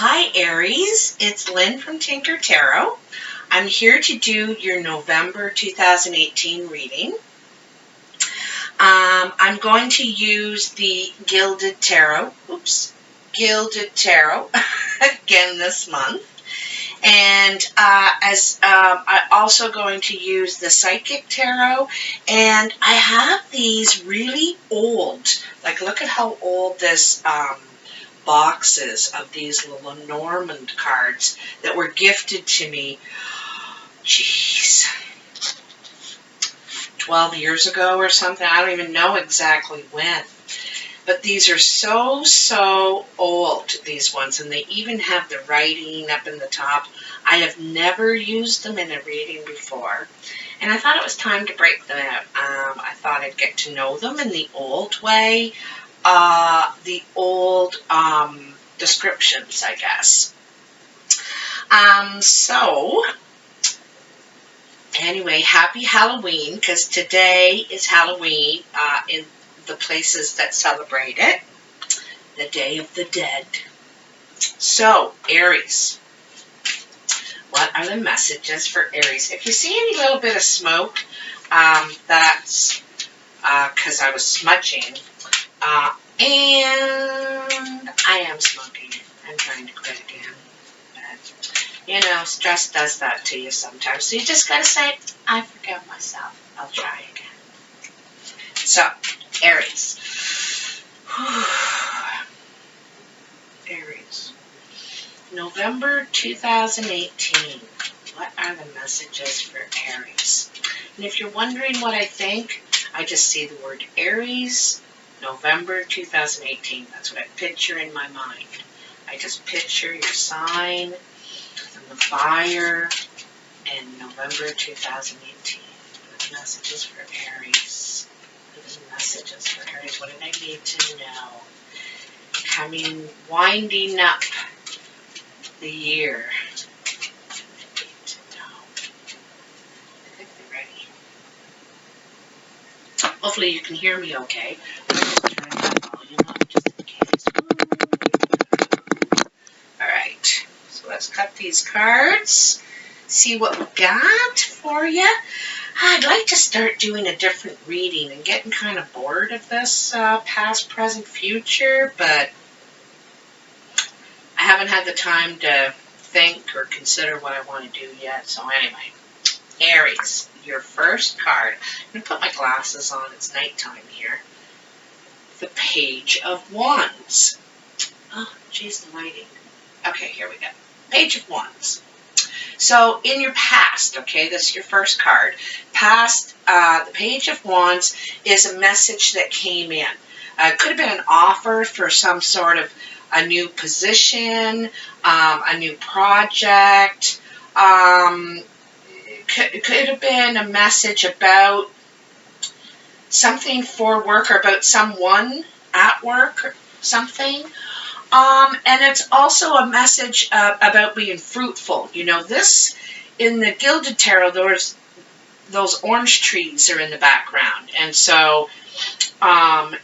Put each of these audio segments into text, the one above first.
Hi Aries, it's Lynn from Tinker Tarot. I'm here to do your November 2018 reading. I'm going to use the Gilded Tarot again this month. And I'm also going to use the Psychic Tarot. And I have these really old, like look at how old this boxes of these Lenormand cards that were gifted to me, 12 years ago or something. I don't even know exactly when. But these are so old, these ones, and they even have the writing up in the top. I have never used them in a reading before, and I thought it was time to break them out. I thought I'd get to know them in the old way, the old descriptions, I guess. So, anyway, happy Halloween, because today is Halloween in the places that celebrate it, the Day of the Dead. So, Aries, what are the messages for Aries? If you see any little bit of smoke, that's because I was smudging, and I am smoking. I'm trying to quit again. But, you know, stress does that to you sometimes. So you just got to say, I forgive myself. I'll try again. So, Aries. Aries. November 2018. What are the messages for Aries? And if you're wondering what I think, I just see the word Aries, November 2018. That's what I picture in my mind. I just picture your sign and the fire in November 2018. What are the messages for Aries? What are the messages for Aries? What did I need to know? Winding up the year. I need to know. I think they're ready. Hopefully you can hear me okay. I'm just turning that volume up just in case. Alright, so let's cut these cards. See what we got for you. I'd like to start doing a different reading and getting kind of bored of this past, present, future, but I haven't had the time to think or consider what I want to do yet. So anyway, Aries, your first card. I'm going to put my glasses on. It's nighttime here. The Page of Wands. Oh, geez, the lighting. Okay, here we go. Page of Wands. So in your past, okay, this is your first card. Past, the Page of Wands is a message that came in. It could have been an offer for some sort of a new position, a new project. It could have been a message about something for work or about someone at work or something. And it's also a message about being fruitful. You know, this, in the Gilded Tarot, those orange trees are in the background. And so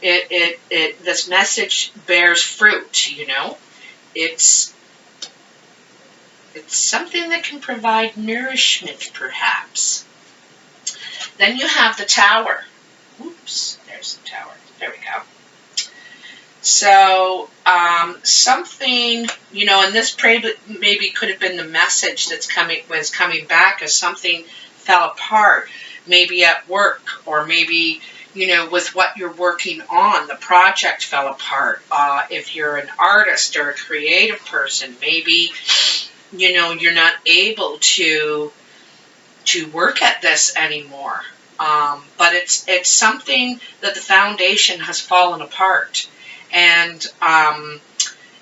this message bears fruit, you know. It's something that can provide nourishment, perhaps. Then you have the Tower. Oops, there's the Tower. There we go. So, something, you know, and this maybe could have been the message was coming back as something fell apart, maybe at work, or maybe, you know, with what you're working on, the project fell apart. If you're an artist or a creative person, maybe, you know, you're not able to work at this anymore. But it's something that the foundation has fallen apart. And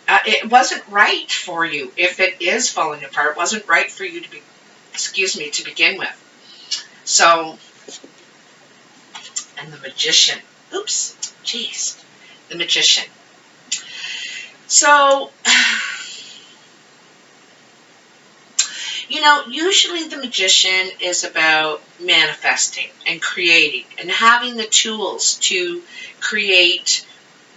it wasn't right for you. If it is falling apart, it wasn't right for you to begin with. So, and the Magician. Oops, jeez, the Magician. So, you know, usually the Magician is about manifesting and creating and having the tools to create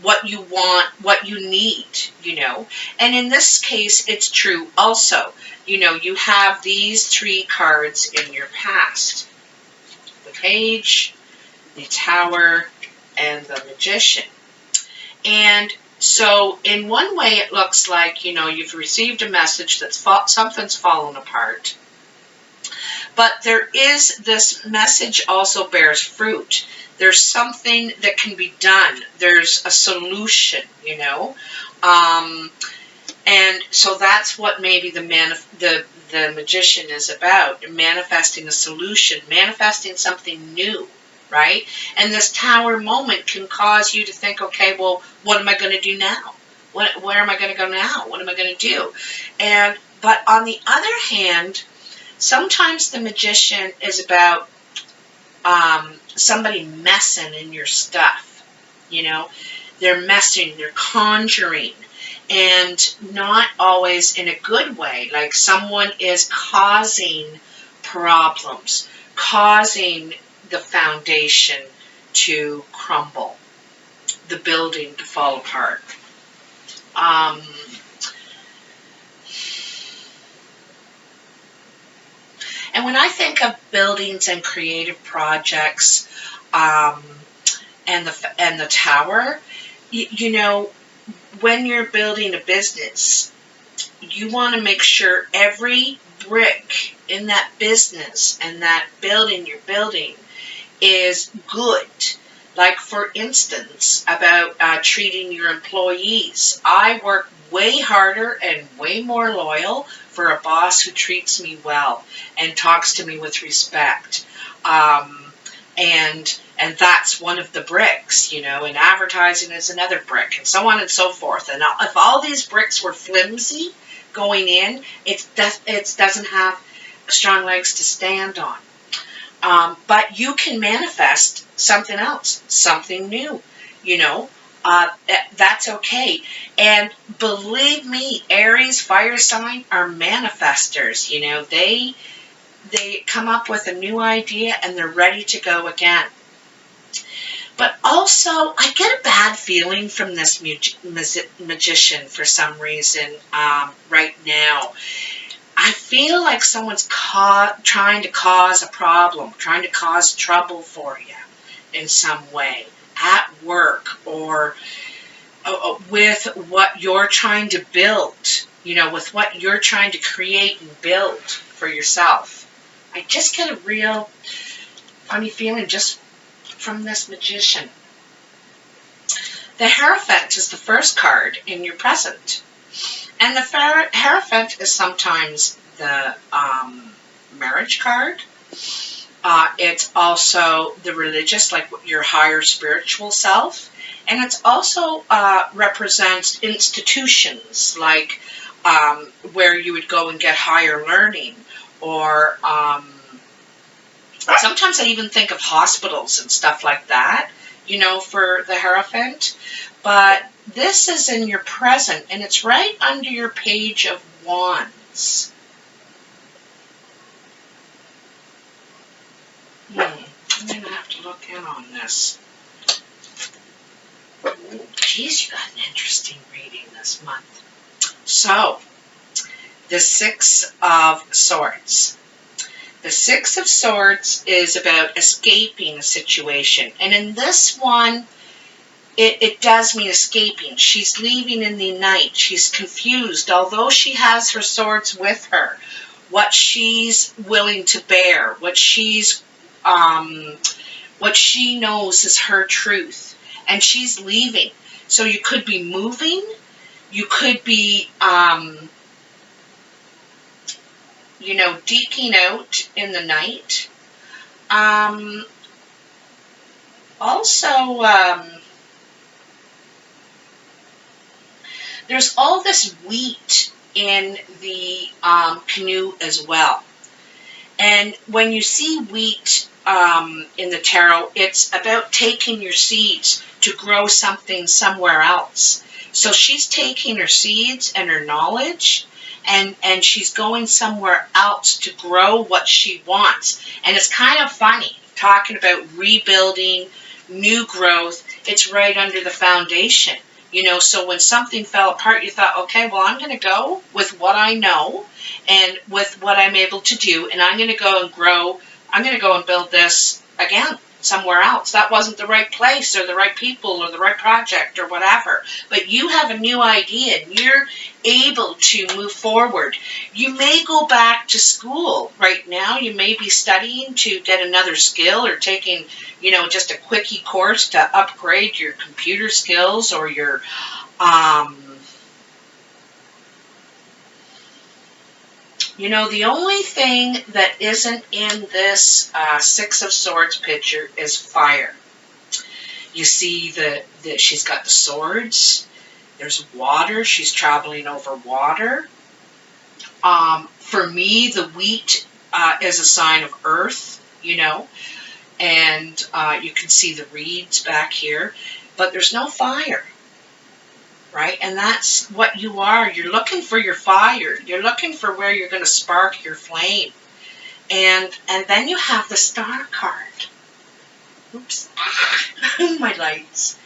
what you want, what you need, you know. And in this case, it's true also. You know, you have these 3 cards in your past. The Page, the Tower, and the Magician. And so in one way, it looks like, you know, you've received a message that something's fallen apart. But there is, this message also bears fruit. There's something that can be done. There's a solution, you know. And so that's what maybe the Magician is about, manifesting a solution, manifesting something new, right? And this Tower moment can cause you to think, okay, well, what am I going to do now? Where am I going to go now? What am I going to do? But on the other hand, sometimes the Magician is about somebody messing in your stuff, you know. They're messing, they're conjuring, and not always in a good way. Like someone is causing problems, causing the foundation to crumble, the building to fall apart. And when I think of buildings and creative projects, and the Tower, you know, when you're building a business, you want to make sure every brick in that business and that building you're building is good. Like, for instance, about treating your employees. I work way harder and way more loyal for a boss who treats me well and talks to me with respect. And that's one of the bricks, you know, and advertising is another brick, and so on and so forth. And if all these bricks were flimsy going in, it doesn't have strong legs to stand on. But you can manifest something else, something new, you know. That's okay. And believe me, Aries fire sign are manifestors, you know. They come up with a new idea and they're ready to go again. But also, I get a bad feeling from this Magician for some reason right now. I feel like someone's trying to cause a problem, trying to cause trouble for you in some way, at work or with what you're trying to build, you know, with what you're trying to create and build for yourself. I just get a real funny feeling just from this Magician. The Hierophant is the first card in your present. And the Hierophant is sometimes the marriage card. It's also the religious, like your higher spiritual self. And it's also represents institutions, like where you would go and get higher learning. Or sometimes I even think of hospitals and stuff like that, you know, for the Hierophant. But this is in your present, and it's right under your Page of Wands. I'm going to have to look in on this. Geez, you got an interesting reading this month. So, the Six of Swords. The Six of Swords is about escaping a situation. And in this one, it does mean escaping. She's leaving in the night. She's confused. Although she has her swords with her, what she's willing to bear, what she knows is her truth. And she's leaving. So you could be moving. You could be, you know, deking out in the night. Also, there's all this wheat in the canoe as well. And when you see wheat in the tarot, it's about taking your seeds to grow something somewhere else. So she's taking her seeds and her knowledge, and she's going somewhere else to grow what she wants. And it's kind of funny talking about rebuilding, new growth, it's right under the foundation. You know, so when something fell apart, you thought, okay, well, I'm going to go with what I know and with what I'm able to do, and I'm going to go and grow. I'm going to go and build this again somewhere else. That wasn't the right place or the right people or the right project or whatever. But you have a new idea and you're able to move forward. You may go back to school right now. You may be studying to get another skill or taking, you know, just a quickie course to upgrade your computer skills or your, you know, the only thing that isn't in this Six of Swords picture is fire. You see that she's got the swords. There's water. She's traveling over water. For me, the wheat is a sign of earth, you know, and you can see the reeds back here, but there's no fire. Right? And that's what you are. You're looking for your fire. You're looking for where you're going to spark your flame. And then you have the Star card. Oops. My lights.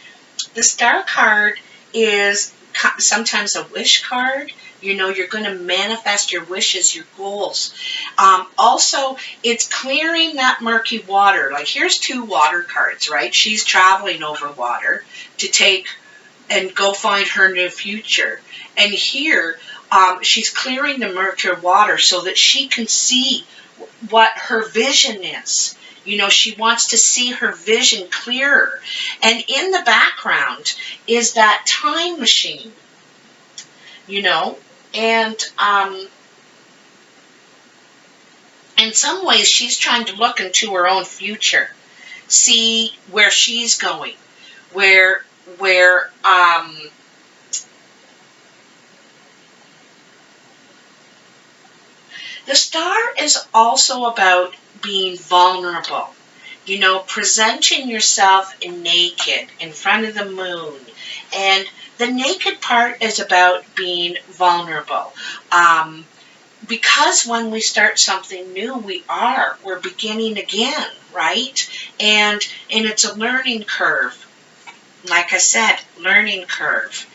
The Star card is sometimes a wish card. You know, you're going to manifest your wishes, your goals. Also, it's clearing that murky water. Like, here's 2 water cards, right? She's traveling over water to take and go find her new future. And here, she's clearing the murky water so that she can see what her vision is. You know, she wants to see her vision clearer. And in the background is that time machine, you know, and in some ways she's trying to look into her own future, see where she's going, where the Star is also about being vulnerable, you know, presenting yourself naked in front of the moon. And the naked part is about being vulnerable. Because when we start something new, we're beginning again, right? And it's a learning curve. Like I said, learning curve.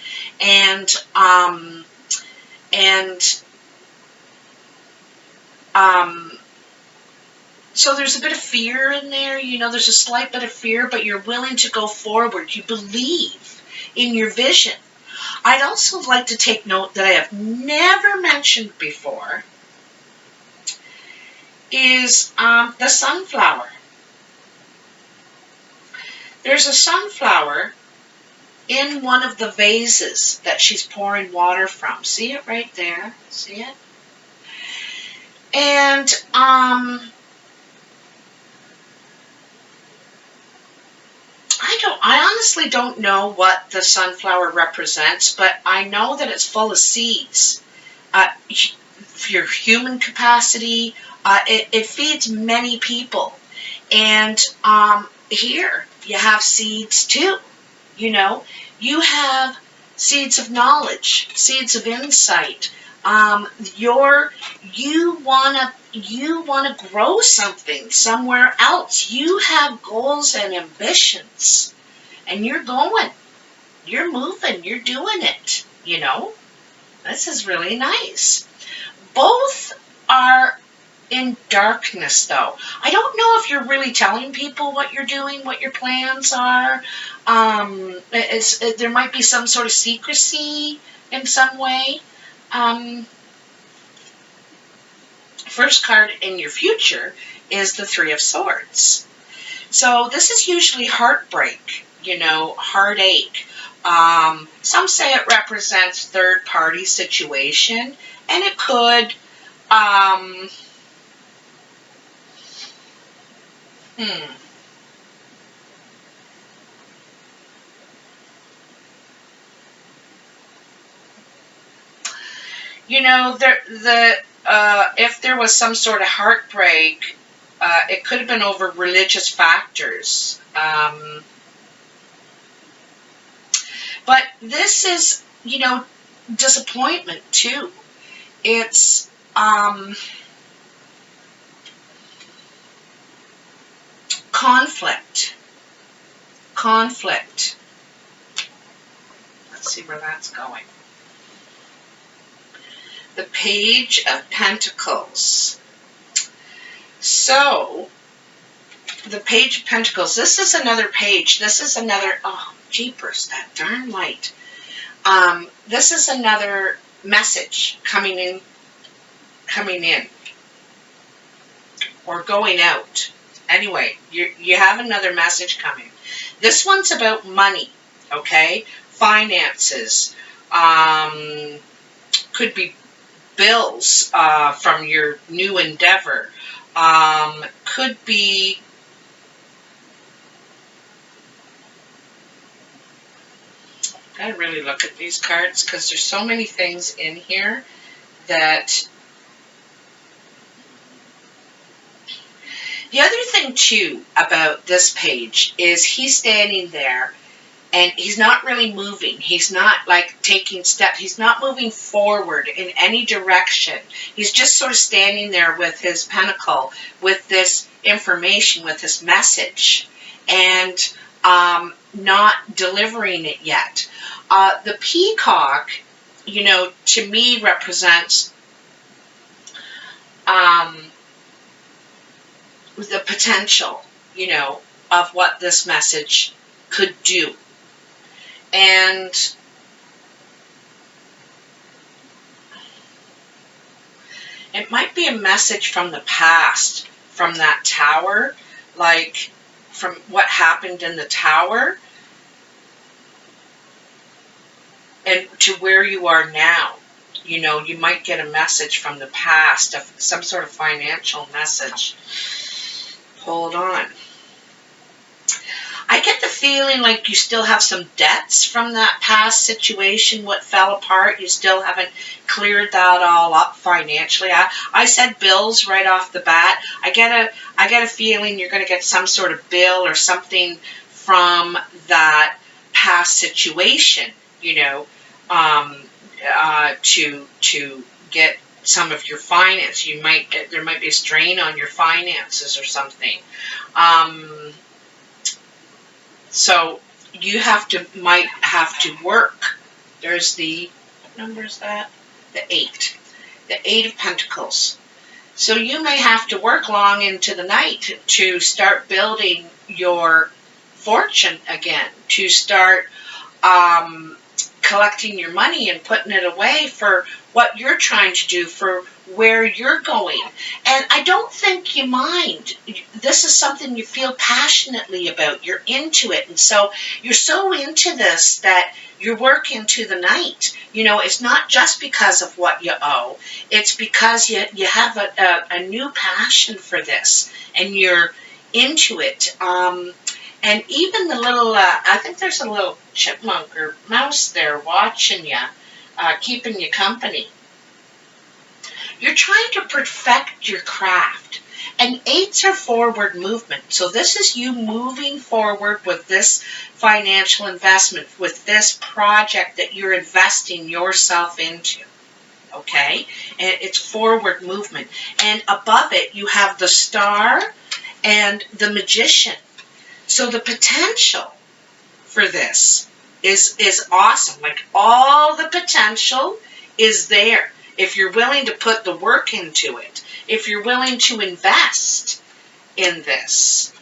So there's a bit of fear in there, you know, there's a slight bit of fear, but you're willing to go forward. You believe in your vision. I'd also like to take note that I have never mentioned before is the sunflower. There's a sunflower in one of the vases that she's pouring water from. See it right there? See it? And I honestly don't know what the sunflower represents, but I know that it's full of seeds. For your human capacity, it feeds many people. And here you have seeds too. You know, you have seeds of knowledge, seeds of insight. You wanna grow something somewhere else. You have goals and ambitions, and you're going, you're moving, you're doing it. You know, this is really nice. Both are in darkness, though. I don't know if you're really telling people what you're doing, what your plans are. There might be some sort of secrecy in some way. First card in your future is the Three of Swords. So this is usually heartbreak, you know, heartache. Some say it represents third-party situation, and it could, you know, if there was some sort of heartbreak, it could have been over religious factors. But this is, you know, disappointment too. It's conflict. conflict. Let's see where that's going. The Page of Pentacles. So, the Page of Pentacles, this is another page. This is another, oh, jeepers, that darn light. This is another message coming in, or going out. Anyway, you have another message coming. This one's about money, okay? Finances. Could be bills from your new endeavor. Could be gotta really look at these cards because there's so many things in here that. The other thing too about this page is he's standing there and he's not really moving. He's not like taking steps. He's not moving forward in any direction. He's just sort of standing there with his pentacle, with this information, with this message, and not delivering it yet. The peacock, you know, to me represents the potential, you know, of what this message could do. And it might be a message from the past, from that tower, like from what happened in the tower, and to where you are now. You know, you might get a message from the past, of some sort of financial message. Hold on. I get the feeling like you still have some debts from that past situation, what fell apart. You still haven't cleared that all up financially. I said bills right off the bat. I get a feeling you're going to get some sort of bill or something from that past situation, you know, to get some of your finance. There might be a strain on your finances or something. So you might have to work. There's what number is that? The 8. The 8 of Pentacles. So you may have to work long into the night to start building your fortune again, to start collecting your money and putting it away for what you're trying to do, for where you're going. And I don't think you mind. This is something you feel passionately about. You're into it. And so you're so into this that you work into the night. You know, it's not just because of what you owe. It's because you have a new passion for this and you're into it. And even the little, I think there's a little chipmunk or mouse there watching you, keeping you company. You're trying to perfect your craft. And 8s are forward movement. So this is you moving forward with this financial investment, with this project that you're investing yourself into. Okay? And it's forward movement. And above it, you have the Star and the Magician. So the potential for this is awesome. Like all the potential is there. If you're willing to put the work into it, if you're willing to invest in this,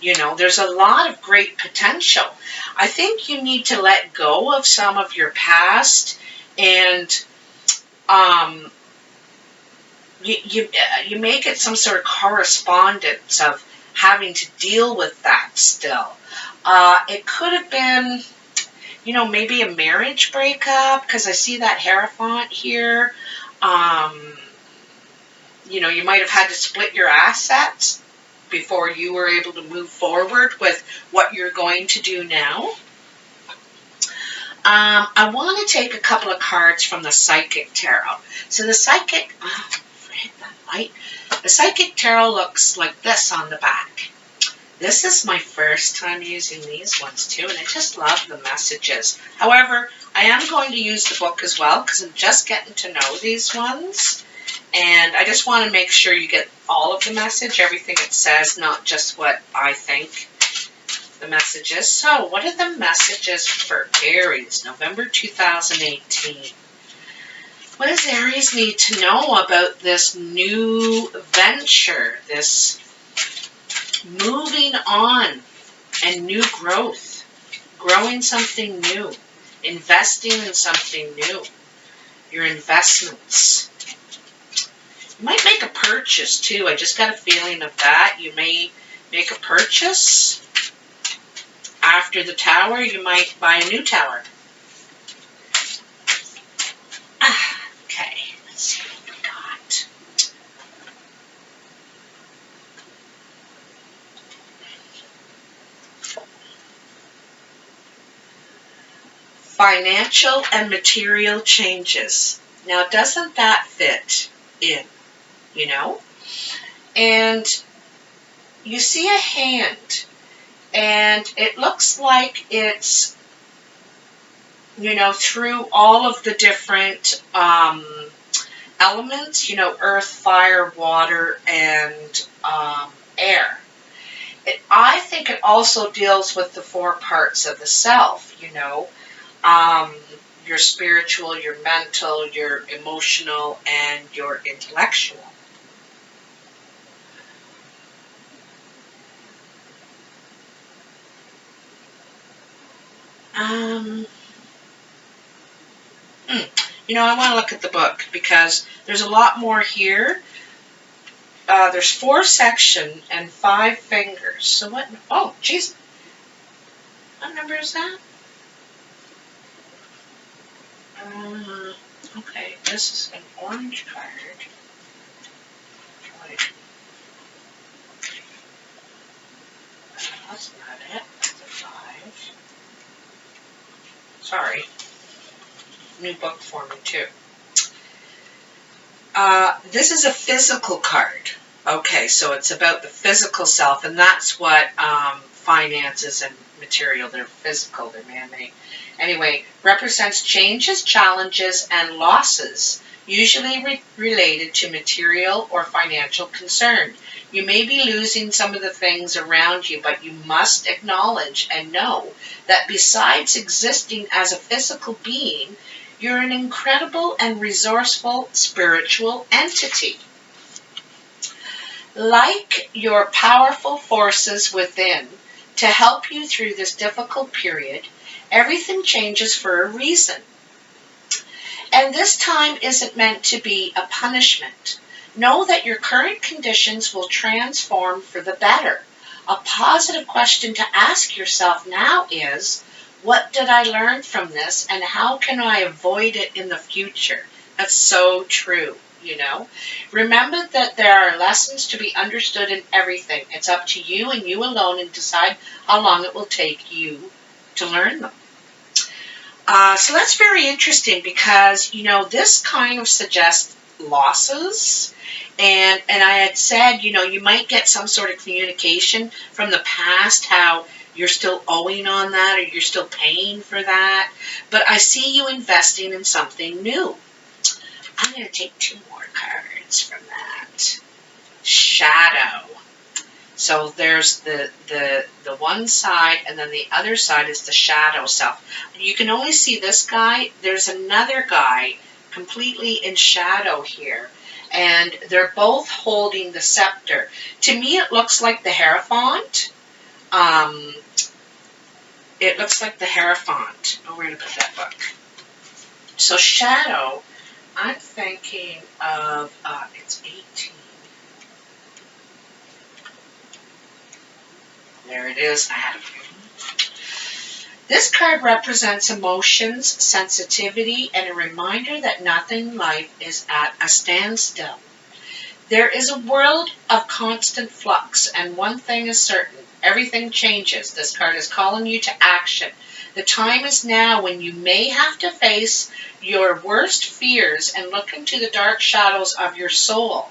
you know, there's a lot of great potential. I think you need to let go of some of your past, and you make it some sort of correspondence of having to deal with that still. It could have been, you know, maybe a marriage breakup, because I see that Hierophant here. You know, you might have had to split your assets before you were able to move forward with what you're going to do now. I want to take a couple of cards from the Psychic Tarot. So the Psychic, the Psychic Tarot looks like this on the back. This is my first time using these ones too, and I just love the messages. However, I am going to use the book as well because I'm just getting to know these ones. And I just want to make sure you get all of the message, everything it says, not just what I think. the messages. So, what are the messages for Aries, November 2018? What does Aries need to know about this new venture, this moving on and new growth, growing something new, investing in something new, your investments? You might make a purchase too. I just got a feeling of that. You may make a purchase. After the tower, you might buy a new tower. Okay, let's see what we got. Financial and material changes. Now, doesn't that fit in, you know? And you see a hand, and it looks like it's, you know, through all of the different elements, you know, earth, fire, water, and air. I think it also deals with the 4 parts of the self, you know, your spiritual, your mental, your emotional, and your intellectual. You know, I want to look at the book because there's a lot more here. There's 4 sections and 5 fingers. So what? Oh, geez. What number is that? Okay, this is an orange card. That's not it. That's a 5. Sorry. New book for me, too. This is a physical card. Okay, so it's about the physical self, and that's what finances and material, they're physical, they're man-made. Anyway, represents changes, challenges, and losses, usually related to material or financial concern. You may be losing some of the things around you, but you must acknowledge and know that besides existing as a physical being, you're an incredible and resourceful spiritual entity. Like your powerful forces within to help you through this difficult period, everything changes for a reason. And this time isn't meant to be a punishment. Know that your current conditions will transform for the better. A positive question to ask yourself now is, what did I learn from this, and how can I avoid it in the future? That's so true, you know. Remember that there are lessons to be understood in everything. It's up to you and you alone to decide how long it will take you to learn them. So that's very interesting because, you know, this kind of suggests losses. And I had said, you know, you might get some sort of communication from the past, how you're still owing on that or you're still paying for that. But I see you investing in something new. I'm going to take 2 more cards from that. Shadow. So there's the one side, and then the other side is the shadow self. You can only see this guy. There's another guy completely in shadow here. And they're both holding the scepter. To me, it looks like the Hierophant. It looks like the Hierophant. Oh, where to put that book? So shadow, I'm thinking of, it's 18. There it is. I had it. This card represents emotions, sensitivity, and a reminder that nothing in life is at a standstill. There is a world of constant flux, and one thing is certain. Everything changes. This card is calling you to action. The time is now when you may have to face your worst fears and look into the dark shadows of your soul.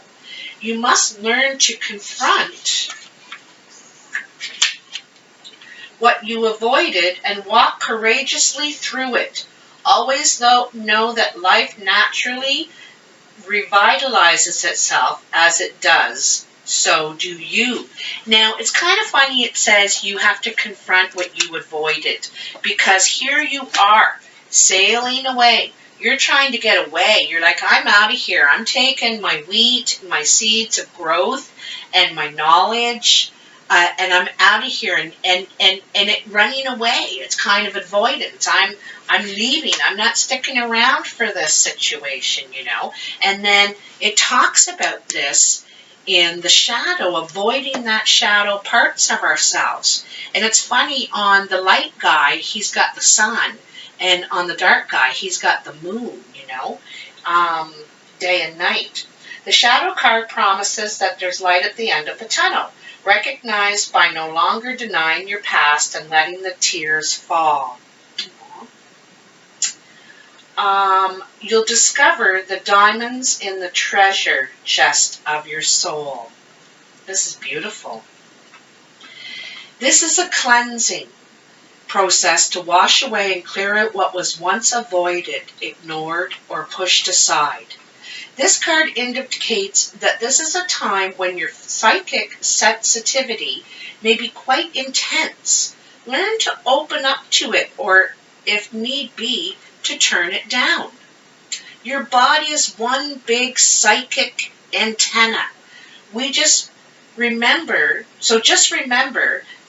You must learn to confront what you avoided and walk courageously through it. Always know that life naturally revitalizes itself as it does So do you. Now, it's kind of funny it says you have to confront what you avoided, because here you are sailing away. You're trying to get away. You're like, I'm out of here. I'm taking my wheat, my seeds of growth, and my knowledge, and I'm out of here. And it running away. It's kind of avoidance. I'm leaving. I'm not sticking around for this situation, you know. And then it talks about this in the shadow, avoiding that shadow parts of ourselves. And it's funny, on the light guy, he's got the sun, and on the dark guy, he's got the moon, you know, day and night. The shadow card promises that there's light at the end of the tunnel, recognized by no longer denying your past and letting the tears fall. You'll discover the diamonds in the treasure chest of your soul. This is beautiful. This is a cleansing process to wash away and clear out what was once avoided, ignored, or pushed aside. This card indicates that this is a time when your psychic sensitivity may be quite intense. Learn to open up to it, or if need be, to turn it down. Your body is one big psychic antenna. Just remember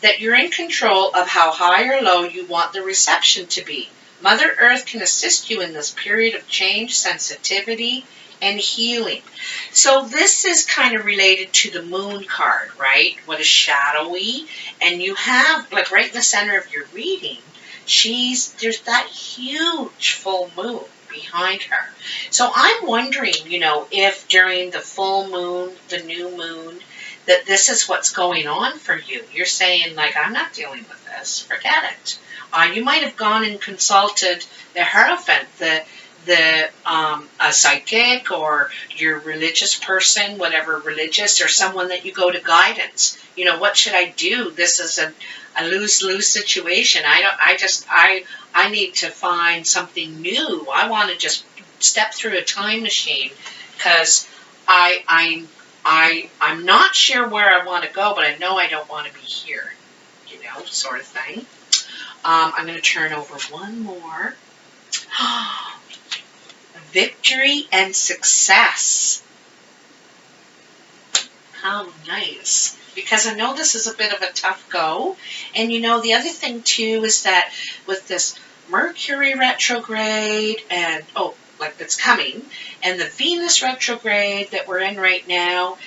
that you're in control of how high or low you want the reception to be. Mother Earth can assist you in this period of change, sensitivity, and healing. So this is kind of related to the moon card, right? What is shadowy? And you have, like right in the center of your reading, there's that huge full moon behind her. So I'm wondering, you know, if during the full moon, the new moon, that this is what's going on for you. You're saying, like, I'm not dealing with this. Forget it. You might have gone and consulted the Hierophant, a psychic, or your religious person, whatever religious, or someone that you go to guidance. You know, what should I do? This is a lose-lose situation. I need to find something new. I want to just step through a time machine, because I'm not sure where I want to go, but I know I don't want to be here, you know, sort of thing. I'm going to turn over one more. Victory and success. How nice. Because I know this is a bit of a tough go. And you know, the other thing too is that with this Mercury retrograde and, that's coming, and the Venus retrograde that we're in right now,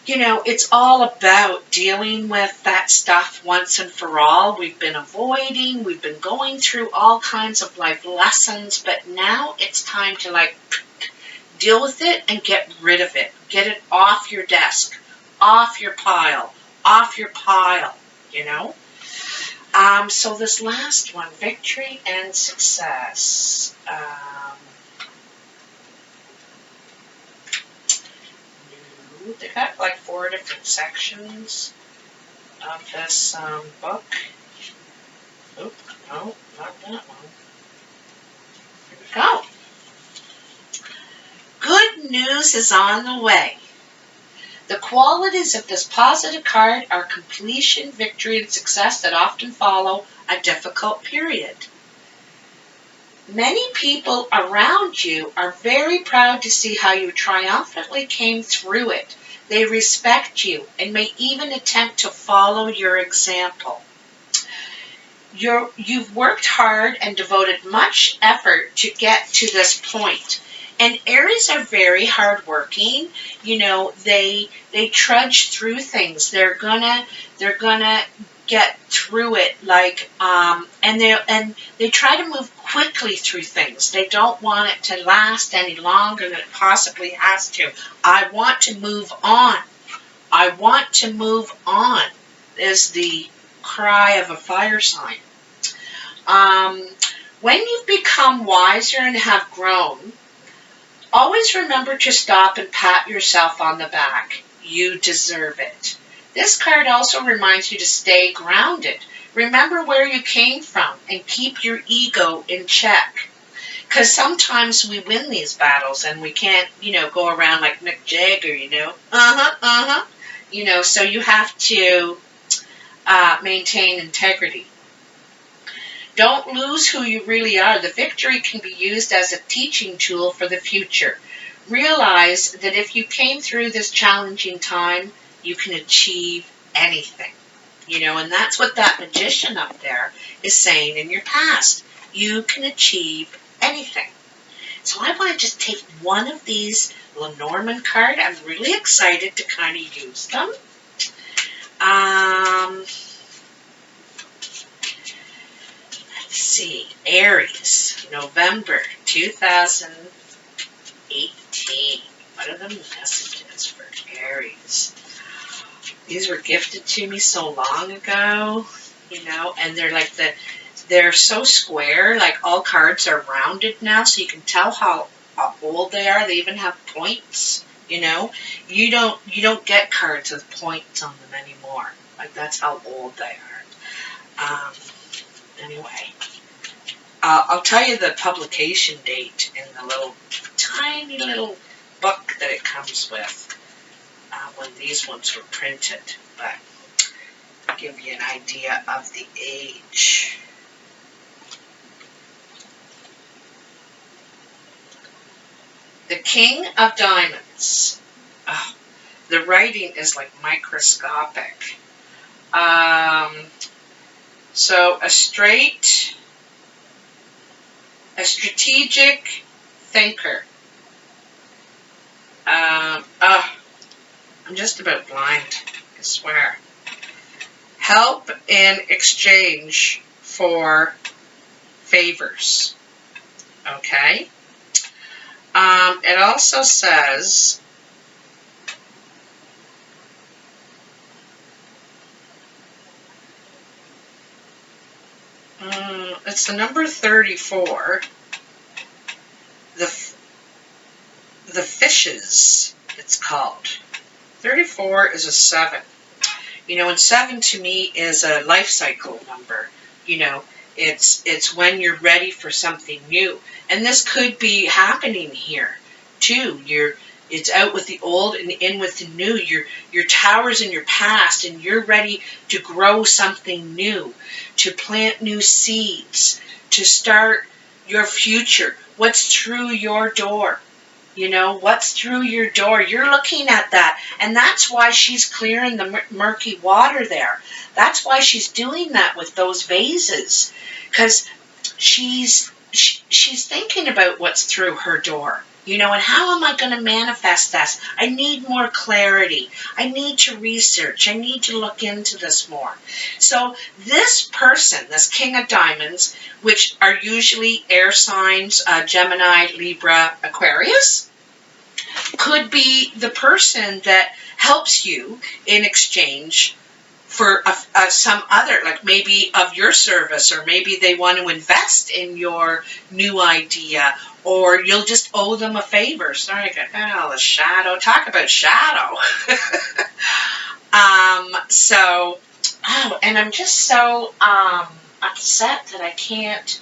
you know, it's all about dealing with that stuff once and for all. We've been avoiding, we've been going through all kinds of life lessons, but now it's time to, like, deal with it and get rid of it. Get it off your desk, off your pile, you know? So this last one, victory and success. They got like 4 different sections of this book. Oop, no, not that one. Here we go. Good news is on the way. The qualities of this positive card are completion, victory, and success that often follow a difficult period. Many people around you are very proud to see how you triumphantly came through it. They respect you and may even attempt to follow your example. You've worked hard and devoted much effort to get to this point. And Aries are very hardworking. You know, they trudge through things. They're gonna get through it, like, and they try to move quickly through things. They don't want it to last any longer than it possibly has to. I want to move on. I want to move on is the cry of a fire sign. When you've become wiser and have grown, always remember to stop and pat yourself on the back. You deserve it. This card also reminds you to stay grounded. Remember where you came from and keep your ego in check. Because sometimes we win these battles and we can't, you know, go around like Mick Jagger, you know. You know, so you have to maintain integrity. Don't lose who you really are. The victory can be used as a teaching tool for the future. Realize that if you came through this challenging time, you can achieve anything. You know, and that's what that magician up there is saying in your past. You can achieve anything. So I want to just take one of these Lenormand card. I'm really excited to kind of use them. Let's see. Aries, November 2018. What are the messages for Aries? These were gifted to me so long ago, you know, and they're like they're so square, like all cards are rounded now, so you can tell how old they are. They even have points, you know. You don't get cards with points on them anymore. Like, that's how old they are. Anyway, I'll tell you the publication date in the little, tiny little book that it comes with when these ones were printed, but I'll give you an idea of the age. The King of Diamonds. Oh, the writing is like microscopic. So a strategic thinker. I'm just about blind, I swear. Help in exchange for favors. Okay? It also says it's the number 34. The fishes, it's called. 34 is a 7. You know, and 7 to me is a life cycle number. You know, it's when you're ready for something new. And this could be happening here too. It's out with the old and in with the new. Your tower's in your past, and you're ready to grow something new, to plant new seeds, to start your future. What's through your door? You know, what's through your door? You're looking at that. And that's why she's clearing the murky water there. That's why she's doing that with those vases. Because she's thinking about what's through her door. You know, and how am I going to manifest this? I need more clarity. I need to research. I need to look into this more. So this person, this King of Diamonds, which are usually air signs, Gemini, Libra, Aquarius, could be the person that helps you in exchange for some other, like maybe of your service, or maybe they want to invest in your new idea, or you'll just owe them a favor. Sorry, I got the shadow. Talk about shadow. And I'm just so upset that I can't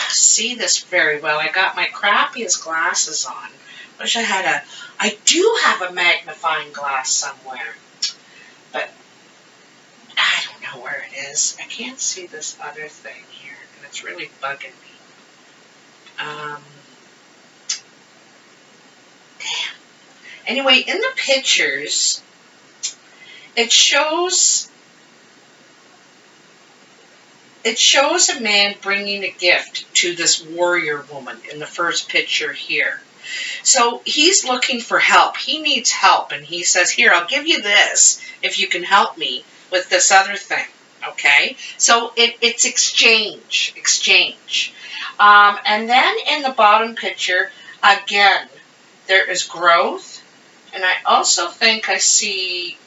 see this very well. I got my crappiest glasses on. I do have a magnifying glass somewhere, but I don't know where it is. I can't see this other thing here, and it's really bugging me. Damn. Anyway, in the pictures, it shows a man bringing a gift to this warrior woman in the first picture here. So he's looking for help. He needs help, and he says, here, I'll give you this if you can help me with this other thing. Okay? So it's exchange. And then in the bottom picture, again, there is growth, and I also think I see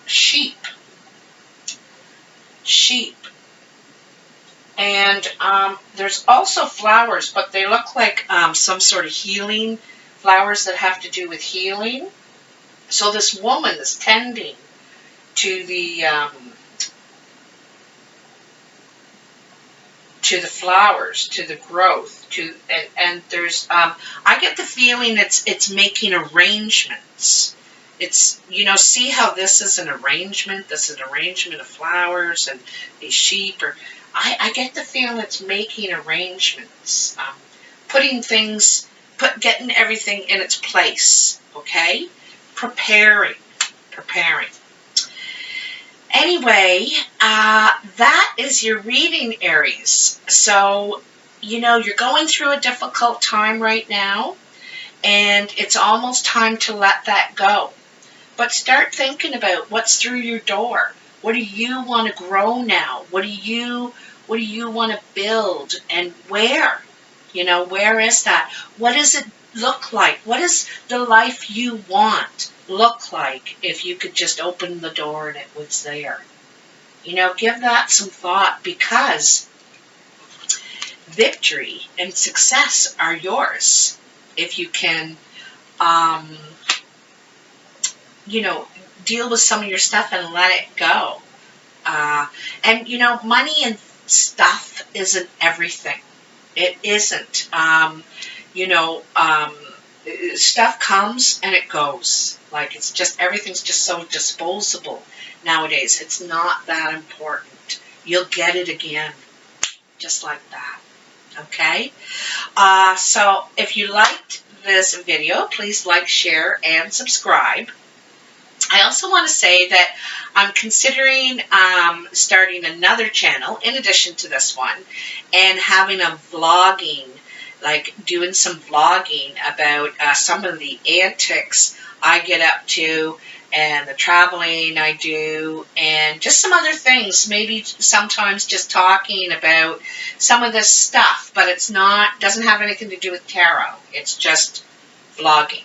sheep. And there's also flowers, but they look like some sort of healing flowers that have to do with healing. So this woman is tending to the flowers, to the growth. and there's I get the feeling it's making arrangements. It's, see how this is an arrangement. This is an arrangement of flowers and these sheep. Or I get the feeling it's making arrangements, putting things, getting everything in its place. Okay, preparing. Anyway, that is your reading, Aries. So, you're going through a difficult time right now, and it's almost time to let that go. But start thinking about what's through your door. What do you want to grow now? What do you want to build, and where? Where is that? What does it look like? What does the life you want look like if you could just open the door and it was there? Give that some thought, because victory and success are yours if you can, deal with some of your stuff and let it go. And money and stuff isn't everything. It isn't. Stuff comes and it goes. Like, it's just, everything's just so disposable nowadays. It's not that important. You'll get it again, just like that. Okay? So if you liked this video, please like, share, and subscribe. I also want to say that I'm considering starting another channel in addition to this one, and having a vlogging, like doing some vlogging about some of the antics I get up to, and the traveling I do, and just some other things, maybe sometimes just talking about some of this stuff, but doesn't have anything to do with tarot. It's just vlogging.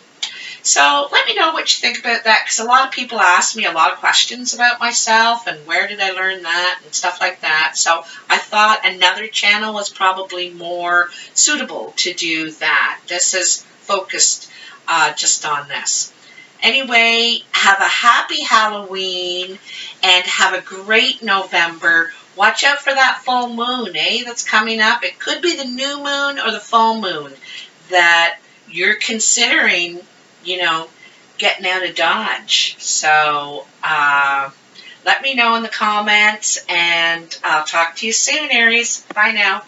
So let me know what you think about that, because a lot of people ask me a lot of questions about myself and where did I learn that and stuff like that. So I thought another channel was probably more suitable to do that. This is focused just on this. Anyway, have a happy Halloween and have a great November. Watch out for that full moon, that's coming up. It could be the new moon or the full moon that you're considering, getting out of Dodge. So let me know in the comments, and I'll talk to you soon, Aries. Bye now.